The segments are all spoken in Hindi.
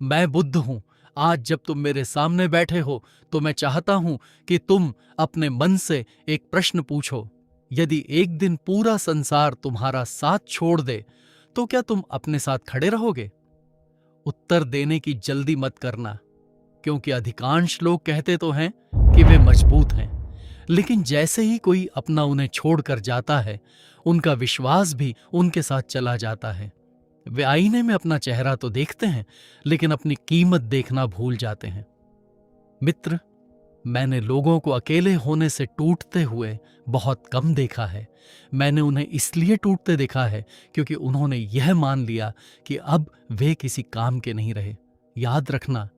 मैं बुद्ध हूं। आज जब तुम मेरे सामने बैठे हो तो मैं चाहता हूं कि तुम अपने मन से एक प्रश्न पूछो। यदि एक दिन पूरा संसार तुम्हारा साथ छोड़ दे तो क्या तुम अपने साथ खड़े रहोगे? उत्तर देने की जल्दी मत करना, क्योंकि अधिकांश लोग कहते तो हैं कि वे मजबूत हैं, लेकिन जैसे ही कोई अपना उन्हें छोड़कर जाता है, उनका विश्वास भी उनके साथ चला जाता है। वे आईने में अपना चेहरा तो देखते हैं, लेकिन अपनी कीमत देखना भूल जाते हैं। मित्र, मैंने लोगों को अकेले होने से टूटते हुए बहुत कम देखा है। मैंने उन्हें इसलिए टूटते देखा है क्योंकि उन्होंने यह मान लिया कि अब वे किसी काम के नहीं रहे। याद रखना,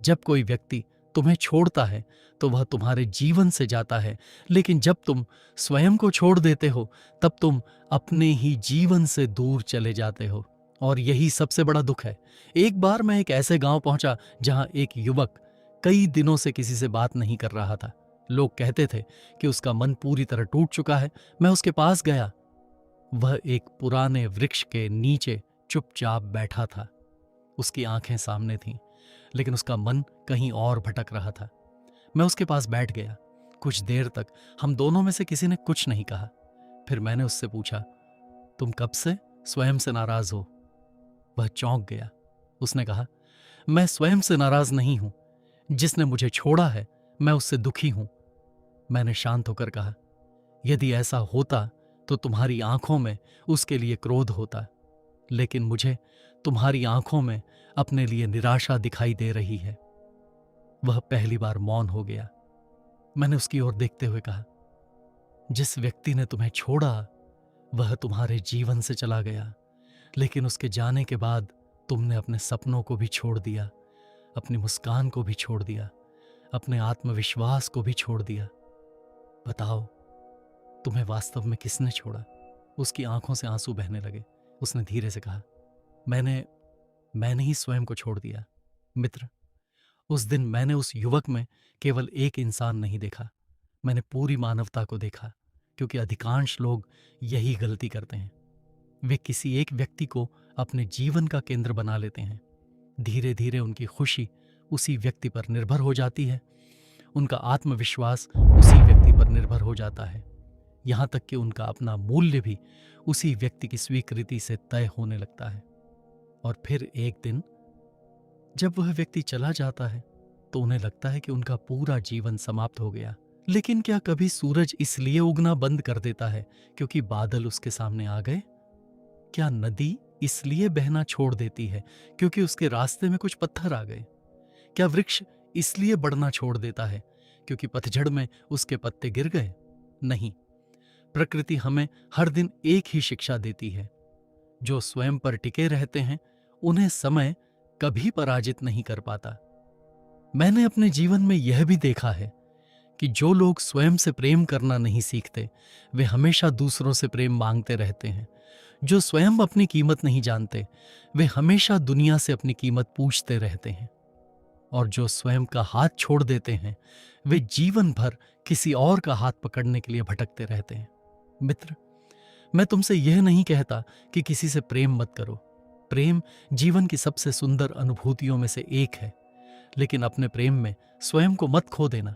जब कोई व्यक्ति तुम्हें छोड़ता है तो वह तुम्हारे जीवन से जाता है, लेकिन जब तुम स्वयं को छोड़ देते हो तब तुम अपने ही जीवन से दूर चले जाते हो। और यही सबसे बड़ा दुख है। एक बार मैं एक ऐसे गांव पहुंचा जहां एक युवक कई दिनों से किसी से बात नहीं कर रहा था। लोग कहते थे कि उसका मन पूरी तरह टूट चुका है। मैं उसके पास गया। वह एक पुराने वृक्ष के नीचे चुपचाप बैठा था। उसकी आंखें सामने थीं, लेकिन उसका मन कहीं और भटक रहा था। मैं उसके पास बैठ गया। कुछ देर तक हम दोनों में से किसी ने कुछ नहीं कहा। फिर मैंने उससे पूछा, तुम कब से स्वयं से नाराज हो? वह चौंक गया। उसने कहा, मैं स्वयं से नाराज नहीं हूं। जिसने मुझे छोड़ा है, मैं उससे दुखी हूं। मैंने शांत होकर कहा, यदि ऐसा होता तो तुम्हारी आंखों में उसके लिए क्रोध होता, लेकिन मुझे तुम्हारी आंखों में अपने लिए निराशा दिखाई दे रही है। वह पहली बार मौन हो गया। मैंने उसकी ओर देखते हुए कहा, जिस व्यक्ति ने तुम्हें छोड़ा वह तुम्हारे जीवन से चला गया, लेकिन उसके जाने के बाद तुमने अपने सपनों को भी छोड़ दिया, अपनी मुस्कान को भी छोड़ दिया, अपने आत्मविश्वास को भी छोड़ दिया। बताओ, तुम्हें वास्तव में किसने छोड़ा? उसकी आंखों से आंसू बहने लगे। उसने धीरे से कहा, मैंने ही स्वयं को छोड़ दिया। मित्र, उस दिन मैंने उस युवक में केवल एक इंसान नहीं देखा, मैंने पूरी मानवता को देखा। क्योंकि अधिकांश लोग यही गलती करते हैं। वे किसी एक व्यक्ति को अपने जीवन का केंद्र बना लेते हैं। धीरे धीरे उनकी खुशी उसी व्यक्ति पर निर्भर हो जाती है, उनका आत्मविश्वास उसी व्यक्ति पर निर्भर हो जाता है, यहां तक कि उनका अपना मूल्य भी उसी व्यक्ति की स्वीकृति से तय होने लगता है। और फिर एक दिन जब वह व्यक्ति चला जाता है तो उन्हें लगता है कि उनका पूरा जीवन समाप्त हो गया। लेकिन क्या कभी सूरज इसलिए उगना बंद कर देता है क्योंकि बादल उसके सामने आ गए? क्या नदी इसलिए बहना छोड़ देती है क्योंकि उसके रास्ते में कुछ पत्थर आ गए? क्या वृक्ष इसलिए बढ़ना छोड़ देता है क्योंकि पतझड़ में उसके पत्ते गिर गए? नहीं। प्रकृति हमें हर दिन एक ही शिक्षा देती है, जो स्वयं पर टिके रहते हैं उन्हें समय कभी पराजित नहीं कर पाता। मैंने अपने जीवन में यह भी देखा है कि जो लोग स्वयं से प्रेम करना नहीं सीखते, वे हमेशा दूसरों से प्रेम मांगते रहते हैं। जो स्वयं अपनी कीमत नहीं जानते, वे हमेशा दुनिया से अपनी कीमत पूछते रहते हैं। और जो स्वयं का हाथ छोड़ देते हैं, वे जीवन भर किसी और का हाथ पकड़ने के लिए भटकते रहते हैं। मित्र, मैं तुमसे यह नहीं कहता कि किसी से प्रेम मत करो। प्रेम जीवन की सबसे सुंदर अनुभूतियों में से एक है, लेकिन अपने प्रेम में स्वयं को मत खो देना।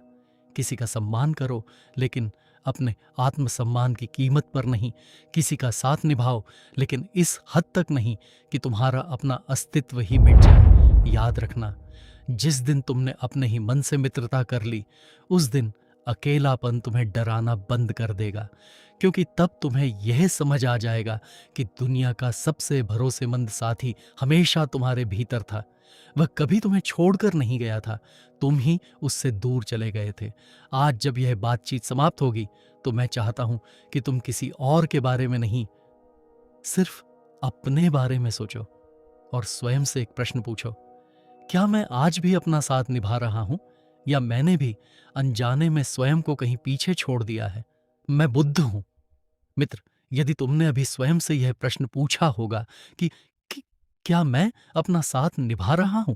किसी का सम्मान करो, लेकिन अपने आत्मसम्मान की कीमत पर नहीं। किसी का साथ निभाओ, लेकिन इस हद तक नहीं कि तुम्हारा अपना अस्तित्व ही मिट जाए। याद रखना, जिस दिन तुमने अपने ही मन से मित्रता कर ली, उस दिन अकेलापन तुम्हें डराना बंद कर देगा, क्योंकि तब तुम्हें यह समझ आ जाएगा कि दुनिया का सबसे भरोसेमंद साथी हमेशा तुम्हारे भीतर था। वह कभी तुम्हें छोड़कर नहीं गया था, तुम ही उससे दूर चले गए थे। आज जब यह बातचीत समाप्त होगी तो मैं चाहता हूं कि तुम किसी और के बारे में नहीं, सिर्फ अपने बारे में सोचो और स्वयं से एक प्रश्न पूछो, क्या मैं आज भी अपना साथ निभा रहा हूं, या मैंने भी अनजाने में स्वयं को कहीं पीछे छोड़ दिया है? मैं बुद्ध हूं। मित्र, यदि तुमने अभी स्वयं से यह प्रश्न पूछा होगा कि क्या मैं अपना साथ निभा रहा हूं,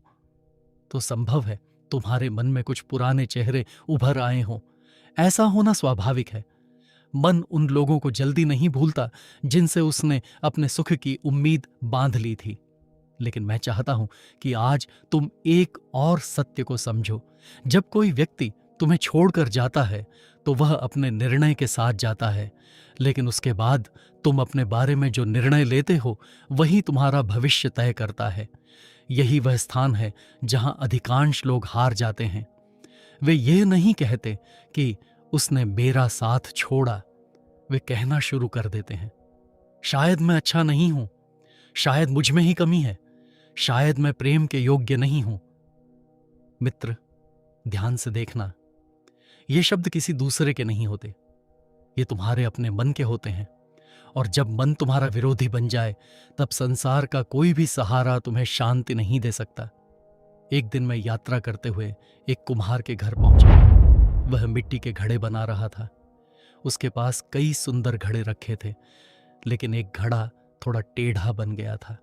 तो संभव है तुम्हारे मन में कुछ पुराने चेहरे उभर आए हों। ऐसा होना स्वाभाविक है। मन उन लोगों को जल्दी नहीं भूलता जिनसे उसने अपने सुख की उम्मीद बांध ली थी, लेकिन मैं चाहता हूं कि आज तुम एक और सत्य को समझो। जब कोई व्यक्ति तुम्हें छोड़कर जाता है तो वह अपने निर्णय के साथ जाता है, लेकिन उसके बाद तुम अपने बारे में जो निर्णय लेते हो वही तुम्हारा भविष्य तय करता है। यही वह स्थान है जहां अधिकांश लोग हार जाते हैं। वे ये नहीं कहते कि उसने मेरा साथ छोड़ा, वे कहना शुरू कर देते हैं, शायद मैं अच्छा नहीं हूं, शायद मुझ में ही कमी है, शायद मैं प्रेम के योग्य नहीं हूं। मित्र, ध्यान से देखना, ये शब्द किसी दूसरे के नहीं होते, ये तुम्हारे अपने मन के होते हैं। और जब मन तुम्हारा विरोधी बन जाए तब संसार का कोई भी सहारा तुम्हें शांति नहीं दे सकता। एक दिन मैं यात्रा करते हुए एक कुम्हार के घर पहुंचा। वह मिट्टी के घड़े बना रहा था। उसके पास कई सुंदर घड़े रखे थे, लेकिन एक घड़ा थोड़ा टेढ़ा बन गया था।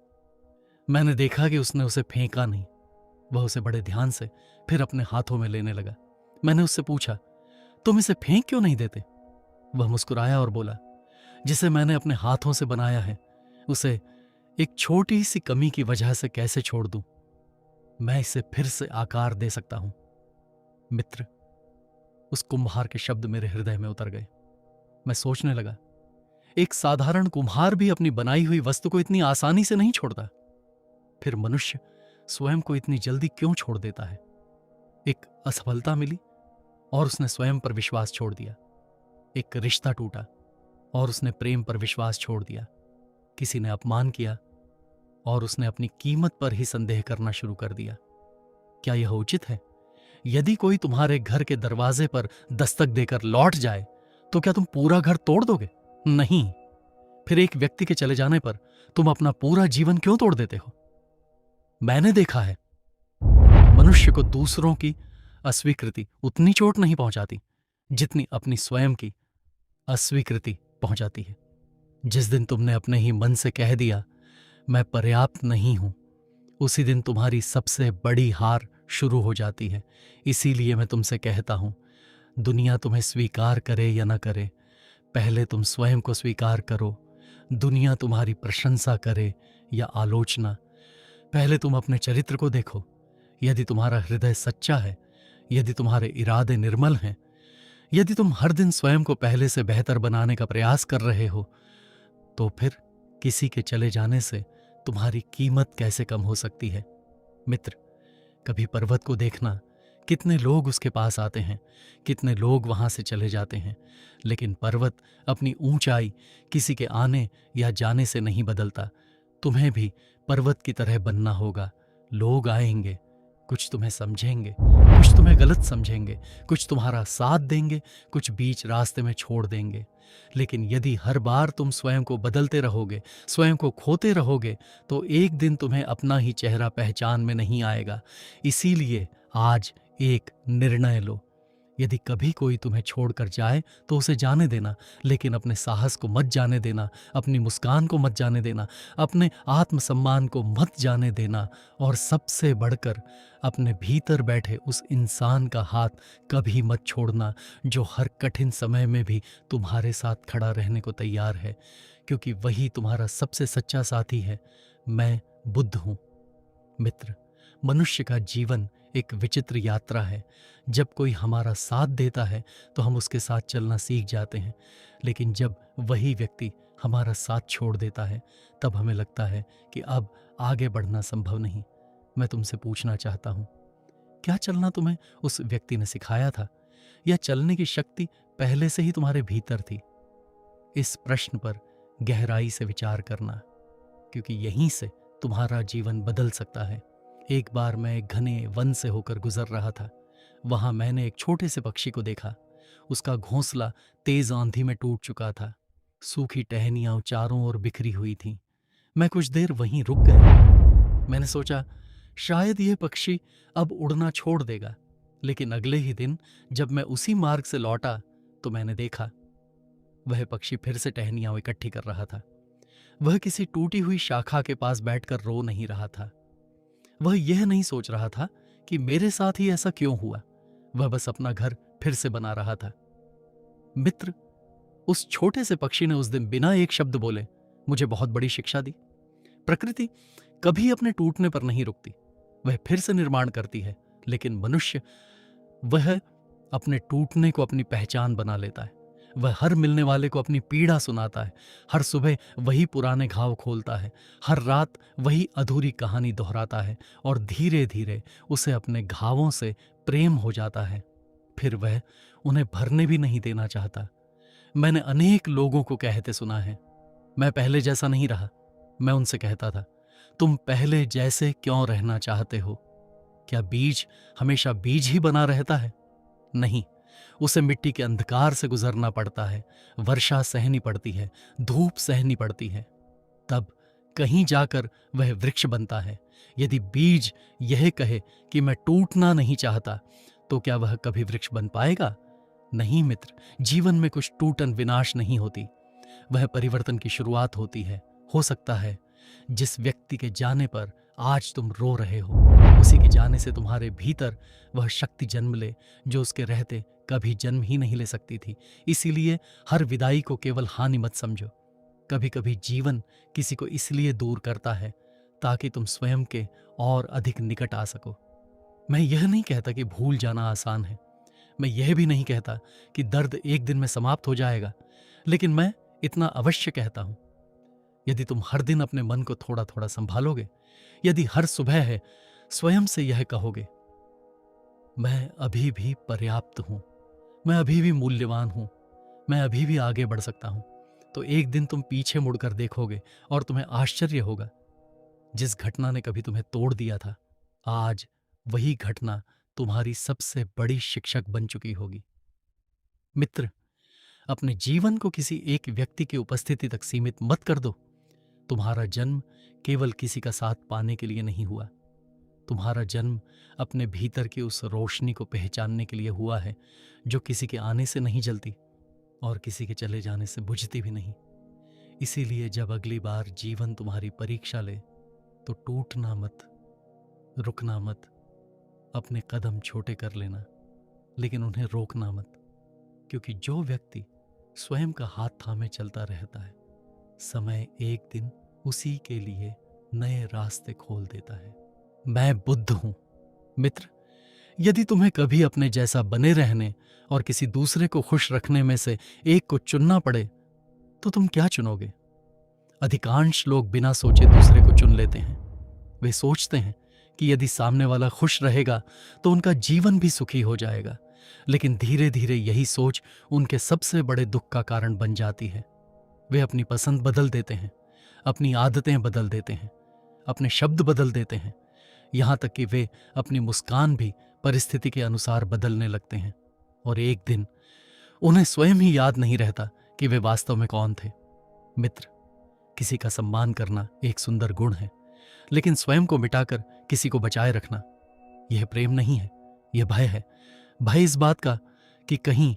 मैंने देखा कि उसने उसे फेंका नहीं, वह उसे बड़े ध्यान से फिर अपने हाथों में लेने लगा। मैंने उससे पूछा, तुम इसे फेंक क्यों नहीं देते? वह मुस्कुराया और बोला, जिसे मैंने अपने हाथों से बनाया है उसे एक छोटी सी कमी की वजह से कैसे छोड़ दूं? मैं इसे फिर से आकार दे सकता हूं। मित्र, उस कुम्हार के शब्द मेरे हृदय में उतर गए। मैं सोचने लगा, एक साधारण कुम्हार भी अपनी बनाई हुई वस्तु को इतनी आसानी से नहीं छोड़ता, फिर मनुष्य स्वयं को इतनी जल्दी क्यों छोड़ देता है? एक असफलता मिली और उसने स्वयं पर विश्वास छोड़ दिया। एक रिश्ता टूटा और उसने प्रेम पर विश्वास छोड़ दिया। किसी ने अपमान किया और उसने अपनी कीमत पर ही संदेह करना शुरू कर दिया। क्या यह उचित है? यदि कोई तुम्हारे घर के दरवाजे पर दस्तक देकर लौट जाए तो क्या तुम पूरा घर तोड़ दोगे? नहीं। फिर एक व्यक्ति के चले जाने पर तुम अपना पूरा जीवन क्यों तोड़ देते हो? मैंने देखा है, मनुष्य को दूसरों की अस्वीकृति उतनी चोट नहीं पहुंचाती जितनी अपनी स्वयं की अस्वीकृति पहुंचाती है। जिस दिन तुमने अपने ही मन से कह दिया मैं पर्याप्त नहीं हूं, उसी दिन तुम्हारी सबसे बड़ी हार शुरू हो जाती है। इसीलिए मैं तुमसे कहता हूं, दुनिया तुम्हें स्वीकार करे या न करे, पहले तुम स्वयं को स्वीकार करो। दुनिया तुम्हारी प्रशंसा करे या आलोचना, पहले तुम अपने चरित्र को देखो। यदि तुम्हारा हृदय सच्चा है, यदि तुम्हारे इरादे निर्मल हैं, यदि तुम हर दिन स्वयं को पहले से बेहतर बनाने का प्रयास कर रहे हो, तो फिर किसी के चले जाने से तुम्हारी कीमत कैसे कम हो सकती है? मित्र, कभी पर्वत को देखना, कितने लोग उसके पास आते हैं, कितने लोग वहां से चले जाते हैं, लेकिन पर्वत अपनी ऊंचाई किसी के आने या जाने से नहीं बदलता। तुम्हें भी पर्वत की तरह बनना होगा। लोग आएंगे, कुछ तुम्हें समझेंगे, कुछ तुम्हें गलत समझेंगे, कुछ तुम्हारा साथ देंगे, कुछ बीच रास्ते में छोड़ देंगे। लेकिन यदि हर बार तुम स्वयं को बदलते रहोगे, स्वयं को खोते रहोगे, तो एक दिन तुम्हें अपना ही चेहरा पहचान में नहीं आएगा। इसीलिए आज एक निर्णय लो। यदि कभी कोई तुम्हें छोड़कर जाए तो उसे जाने देना, लेकिन अपने साहस को मत जाने देना, अपनी मुस्कान को मत जाने देना, अपने आत्मसम्मान को मत जाने देना, और सबसे बढ़कर अपने भीतर बैठे उस इंसान का हाथ कभी मत छोड़ना जो हर कठिन समय में भी तुम्हारे साथ खड़ा रहने को तैयार है, क्योंकि वही तुम्हारा सबसे सच्चा साथी है। मैं बुद्ध हूं। मित्र, मनुष्य का जीवन एक विचित्र यात्रा है। जब कोई हमारा साथ देता है तो हम उसके साथ चलना सीख जाते हैं, लेकिन जब वही व्यक्ति हमारा साथ छोड़ देता है तब हमें लगता है कि अब आगे बढ़ना संभव नहीं। मैं तुमसे पूछना चाहता हूं, क्या चलना तुम्हें उस व्यक्ति ने सिखाया था, या चलने की शक्ति पहले से ही तुम्हारे भीतर थी? इस प्रश्न पर गहराई से विचार करना, क्योंकि यहीं से तुम्हारा जीवन बदल सकता है। एक बार मैं एक घने वन से होकर गुजर रहा था। वहां मैंने एक छोटे से पक्षी को देखा। उसका घोंसला तेज आंधी में टूट चुका था। सूखी टहनियां चारों ओर बिखरी हुई थीं। मैं कुछ देर वहीं रुक गया। मैंने सोचा शायद यह पक्षी अब उड़ना छोड़ देगा, लेकिन अगले ही दिन जब मैं उसी मार्ग से लौटा तो मैंने देखा वह पक्षी फिर से टहनियां इकट्ठी कर रहा था। वह किसी टूटी हुई शाखा के पास बैठकर रो नहीं रहा था। वह यह नहीं सोच रहा था कि मेरे साथ ही ऐसा क्यों हुआ। वह बस अपना घर फिर से बना रहा था। मित्र, उस छोटे से पक्षी ने उस दिन बिना एक शब्द बोले मुझे बहुत बड़ी शिक्षा दी। प्रकृति कभी अपने टूटने पर नहीं रुकती, वह फिर से निर्माण करती है। लेकिन मनुष्य, वह अपने टूटने को अपनी पहचान बना लेता है। वह हर मिलने वाले को अपनी पीड़ा सुनाता है, हर सुबह वही पुराने घाव खोलता है, हर रात वही अधूरी कहानी दोहराता है, और धीरे धीरे उसे अपने घावों से प्रेम हो जाता है। फिर वह उन्हें भरने भी नहीं देना चाहता। मैंने अनेक लोगों को कहते सुना है, मैं पहले जैसा नहीं रहा। मैं उनसे कहता था, तुम पहले जैसे क्यों रहना चाहते हो? क्या बीज हमेशा बीज ही बना रहता है? नहीं, उसे मिट्टी के अंधकार से गुजरना पड़ता है, वर्षा सहनी पड़ती है, धूप सहनी पड़ती है, तब कहीं जाकर वह वृक्ष बनता है। यदि बीज यह कहे कि मैं टूटना नहीं चाहता, तो क्या वह कभी वृक्ष बन पाएगा? नहीं मित्र, जीवन में कुछ टूटन विनाश नहीं होती, वह परिवर्तन की शुरुआत होती है। हो सकता है जिस व्यक्ति के जाने पर आज तुम रो रहे हो, उसी के जाने से तुम्हारे भीतर वह शक्ति जन्म ले जो उसके रहते कभी जन्म ही नहीं ले सकती थी। इसीलिए हर विदाई को केवल हानि मत समझो। कभी कभी जीवन किसी को इसलिए दूर करता है ताकि तुम स्वयं के और अधिक निकट आ सको। मैं यह नहीं कहता कि भूल जाना आसान है, मैं यह भी नहीं कहता कि दर्द एक दिन में समाप्त हो जाएगा, लेकिन मैं इतना अवश्य कहता हूं, यदि तुम हर दिन अपने मन को थोड़ा थोड़ा संभालोगे, यदि हर सुबह है स्वयं से यह कहोगे, मैं अभी भी पर्याप्त हूं, मैं अभी भी मूल्यवान हूं, मैं अभी भी आगे बढ़ सकता हूं, तो एक दिन तुम पीछे मुड़कर देखोगे और तुम्हें आश्चर्य होगा। जिस घटना ने कभी तुम्हें तोड़ दिया था, आज वही घटना तुम्हारी सबसे बड़ी शिक्षक बन चुकी होगी। मित्र, अपने जीवन को किसी एक व्यक्ति की उपस्थिति तक सीमित मत कर दो। तुम्हारा जन्म केवल किसी का साथ पाने के लिए नहीं हुआ। तुम्हारा जन्म अपने भीतर की उस रोशनी को पहचानने के लिए हुआ है जो किसी के आने से नहीं जलती और किसी के चले जाने से बुझती भी नहीं। इसीलिए जब अगली बार जीवन तुम्हारी परीक्षा ले, तो टूटना मत, रुकना मत, अपने कदम छोटे कर लेना, लेकिन उन्हें रोकना मत, क्योंकि जो व्यक्ति स्वयं का हाथ थामे चलता रहता है, समय एक दिन उसी के लिए नए रास्ते खोल देता है। मैं बुद्ध हूं। मित्र, यदि तुम्हें कभी अपने जैसा बने रहने और किसी दूसरे को खुश रखने में से एक को चुनना पड़े, तो तुम क्या चुनोगे? अधिकांश लोग बिना सोचे दूसरे को चुन लेते हैं। वे सोचते हैं कि यदि सामने वाला खुश रहेगा तो उनका जीवन भी सुखी हो जाएगा, लेकिन धीरे धीरे यही सोच उनके सबसे बड़े दुख का कारण बन जाती है। वे अपनी पसंद बदल देते हैं, अपनी आदतें बदल देते हैं, अपने शब्द बदल देते हैं, यहां तक कि वे अपनी मुस्कान भी परिस्थिति के अनुसार बदलने लगते हैं, और एक दिन उन्हें स्वयं ही याद नहीं रहता कि वे वास्तव में कौन थे। मित्र, किसी का सम्मान करना एक सुंदर गुण है, लेकिन स्वयं को मिटाकर किसी को बचाए रखना, यह प्रेम नहीं है, यह भय है। भय इस बात का कि कहीं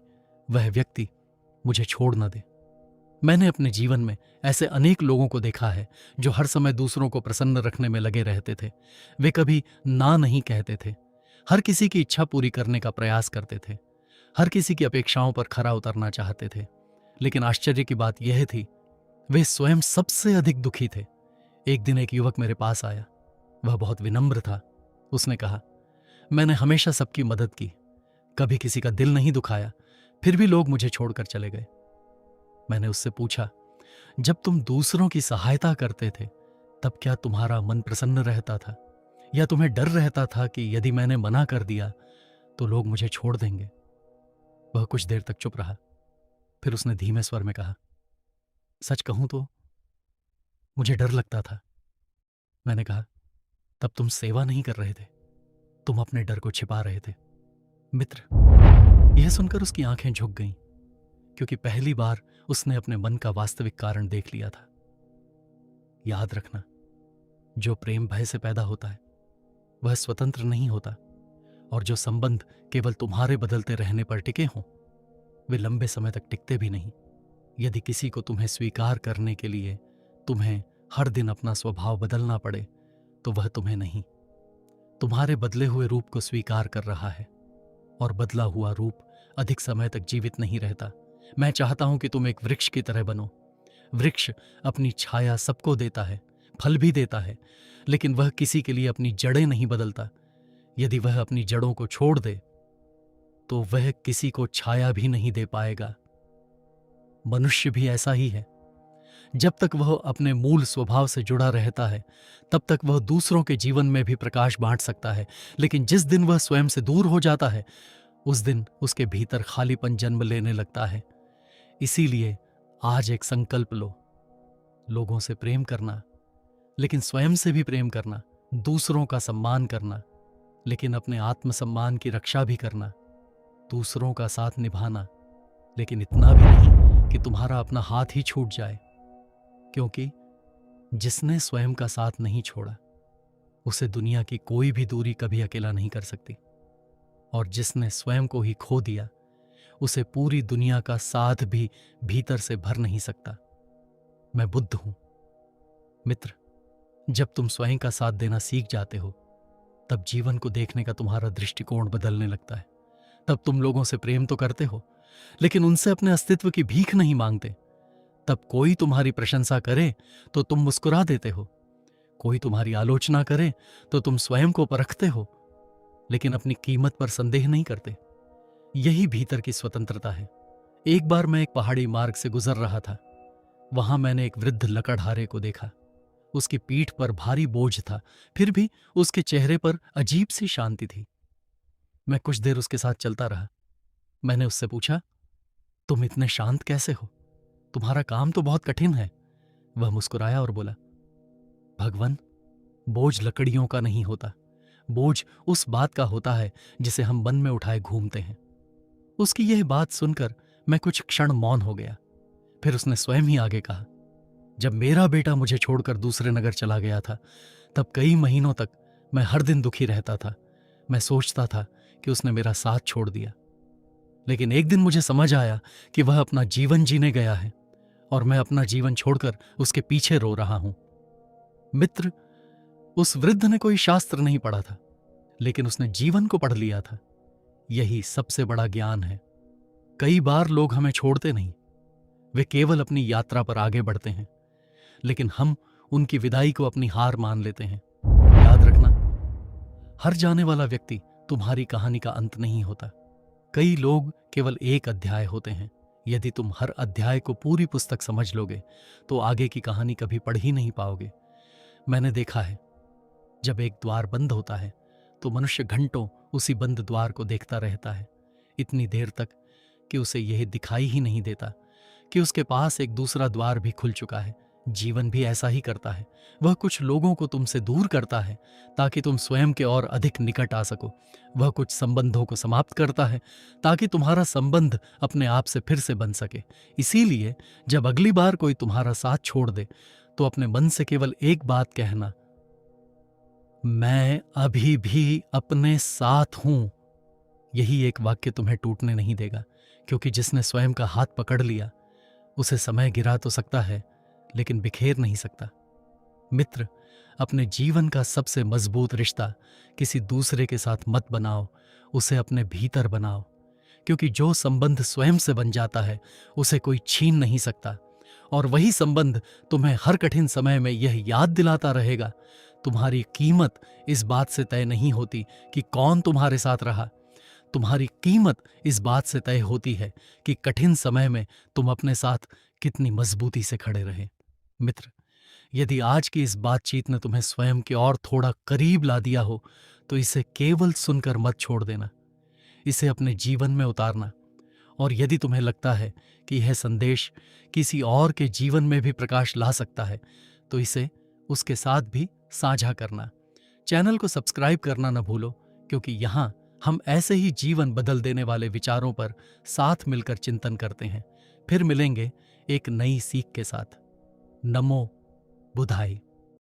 वह व्यक्ति मुझे छोड़ न दे। मैंने अपने जीवन में ऐसे अनेक लोगों को देखा है जो हर समय दूसरों को प्रसन्न रखने में लगे रहते थे। वे कभी ना नहीं कहते थे, हर किसी की इच्छा पूरी करने का प्रयास करते थे, हर किसी की अपेक्षाओं पर खरा उतरना चाहते थे। लेकिन आश्चर्य की बात यह थी, वे स्वयं सबसे अधिक दुखी थे। एक दिन एक युवक मेरे पास आया। वह बहुत विनम्र था। उसने कहा, मैंने हमेशा सबकी मदद की, कभी किसी का दिल नहीं दुखाया, फिर भी लोग मुझे छोड़कर चले गए। मैंने उससे पूछा, जब तुम दूसरों की सहायता करते थे तब क्या तुम्हारा मन प्रसन्न रहता था, या तुम्हें डर रहता था कि यदि मैंने मना कर दिया तो लोग मुझे छोड़ देंगे? वह कुछ देर तक चुप रहा, फिर उसने धीमे स्वर में कहा, सच कहूं तो मुझे डर लगता था। मैंने कहा, तब तुम सेवा नहीं कर रहे थे, तुम अपने डर को छिपा रहे थे। मित्र, यह सुनकर उसकी आंखें झुक गईं, क्योंकि पहली बार उसने अपने मन का वास्तविक कारण देख लिया था। याद रखना, जो प्रेम भय से पैदा होता है वह स्वतंत्र नहीं होता, और जो संबंध केवल तुम्हारे बदलते रहने पर टिके हों वे लंबे समय तक टिकते भी नहीं। यदि किसी को तुम्हें स्वीकार करने के लिए तुम्हें हर दिन अपना स्वभाव बदलना पड़े, तो वह तुम्हें नहीं, तुम्हारे बदले हुए रूप को स्वीकार कर रहा है, और बदला हुआ रूप अधिक समय तक जीवित नहीं रहता। मैं चाहता हूं कि तुम एक वृक्ष की तरह बनो। वृक्ष अपनी छाया सबको देता है, फल भी देता है, लेकिन वह किसी के लिए अपनी जड़ें नहीं बदलता। यदि वह अपनी जड़ों को छोड़ दे तो वह किसी को छाया भी नहीं दे पाएगा। मनुष्य भी ऐसा ही है। जब तक वह अपने मूल स्वभाव से जुड़ा रहता है तब तक वह दूसरों के जीवन में भी प्रकाश बांट सकता है, लेकिन जिस दिन वह स्वयं से दूर हो जाता है उस दिन उसके भीतर खालीपन जन्म लेने लगता है। इसीलिए आज एक संकल्प लो, लोगों से प्रेम करना, लेकिन स्वयं से भी प्रेम करना, दूसरों का सम्मान करना, लेकिन अपने आत्मसम्मान की रक्षा भी करना, दूसरों का साथ निभाना, लेकिन इतना भी नहीं कि तुम्हारा अपना हाथ ही छूट जाए, क्योंकि जिसने स्वयं का साथ नहीं छोड़ा उसे दुनिया की कोई भी दूरी कभी अकेला नहीं कर सकती, और जिसने स्वयं को ही खो दिया उसे पूरी दुनिया का साथ भी भीतर से भर नहीं सकता। मैं बुद्ध हूं। मित्र, जब तुम स्वयं का साथ देना सीख जाते हो तब जीवन को देखने का तुम्हारा दृष्टिकोण बदलने लगता है। तब तुम लोगों से प्रेम तो करते हो लेकिन उनसे अपने अस्तित्व की भीख नहीं मांगते। तब कोई तुम्हारी प्रशंसा करे तो तुम मुस्कुरा देते हो, कोई तुम्हारी आलोचना करे तो तुम स्वयं को परखते हो, लेकिन अपनी कीमत पर संदेह नहीं करते। यही भीतर की स्वतंत्रता है। एक बार मैं एक पहाड़ी मार्ग से गुजर रहा था। वहां मैंने एक वृद्ध लकड़हारे को देखा। उसकी पीठ पर भारी बोझ था, फिर भी उसके चेहरे पर अजीब सी शांति थी। मैं कुछ देर उसके साथ चलता रहा। मैंने उससे पूछा, तुम इतने शांत कैसे हो? तुम्हारा काम तो बहुत कठिन है। वह मुस्कुराया और बोला, भगवान, बोझ लकड़ियों का नहीं होता, बोझ उस बात का होता है जिसे हम मन में उठाए घूमते हैं। उसकी यह बात सुनकर मैं कुछ क्षण मौन हो गया। फिर उसने स्वयं ही आगे कहा, जब मेरा बेटा मुझे छोड़कर दूसरे नगर चला गया था तब कई महीनों तक मैं हर दिन दुखी रहता था। मैं सोचता था कि उसने मेरा साथ छोड़ दिया, लेकिन एक दिन मुझे समझ आया कि वह अपना जीवन जीने गया है और मैं अपना जीवन छोड़कर उसके पीछे रो रहा हूं। मित्र, उस वृद्ध ने कोई शास्त्र नहीं पढ़ा था, लेकिन उसने जीवन को पढ़ लिया था। यही सबसे बड़ा ज्ञान है। कई बार लोग हमें छोड़ते नहीं, वे केवल अपनी यात्रा पर आगे बढ़ते हैं, लेकिन हम उनकी विदाई को अपनी हार मान लेते हैं। याद रखना, हर जाने वाला व्यक्ति तुम्हारी कहानी का अंत नहीं होता। कई लोग केवल एक अध्याय होते हैं। यदि तुम हर अध्याय को पूरी पुस्तक समझ लोगे तो आगे की कहानी कभी पढ़ ही नहीं पाओगे। मैंने देखा है, जब एक द्वार बंद होता है तो मनुष्य घंटों उसी बंद द्वार को देखता रहता है, इतनी देर तक कि उसे यह दिखाई ही नहीं देता कि उसके पास एक दूसरा द्वार भी खुल चुका है। जीवन भी ऐसा ही करता है। वह कुछ लोगों को तुमसे दूर करता है ताकि तुम स्वयं के और अधिक निकट आ सको। वह कुछ संबंधों को समाप्त करता है ताकि तुम्हारा संबंध अपने आप से फिर से बन सके। इसीलिए जब अगली बार कोई तुम्हारा साथ छोड़ दे तो अपने मन से केवल एक बात कहना, मैं अभी भी अपने साथ हूं। यही एक वाक्य तुम्हें टूटने नहीं देगा, क्योंकि जिसने स्वयं का हाथ पकड़ लिया उसे समय गिरा तो सकता है लेकिन बिखेर नहीं सकता। मित्र, अपने जीवन का सबसे मजबूत रिश्ता किसी दूसरे के साथ मत बनाओ, उसे अपने भीतर बनाओ, क्योंकि जो संबंध स्वयं से बन जाता है उसे कोई छीन नहीं सकता। और वही संबंध तुम्हें हर कठिन समय में यह याद दिलाता रहेगा, तुम्हारी कीमत इस बात से तय नहीं होती कि कौन तुम्हारे साथ रहा। तुम्हारी कीमत इस बात से तय होती है कि कठिन समय में तुम अपने साथ कितनी मजबूती से खड़े रहे। मित्र, यदि आज की इस बातचीत ने तुम्हें स्वयं के और थोड़ा करीब ला दिया हो तो इसे केवल सुनकर मत छोड़ देना, इसे अपने जीवन में उतारना। और यदि तुम्हें लगता है कि यह संदेश किसी और के जीवन में भी प्रकाश ला सकता है तो इसे उसके साथ भी साझा करना। चैनल को सब्सक्राइब करना न भूलो, क्योंकि यहाँ हम ऐसे ही जीवन बदल देने वाले विचारों पर साथ मिलकर चिंतन करते हैं। फिर मिलेंगे एक नई सीख के साथ। नमो बुधाई।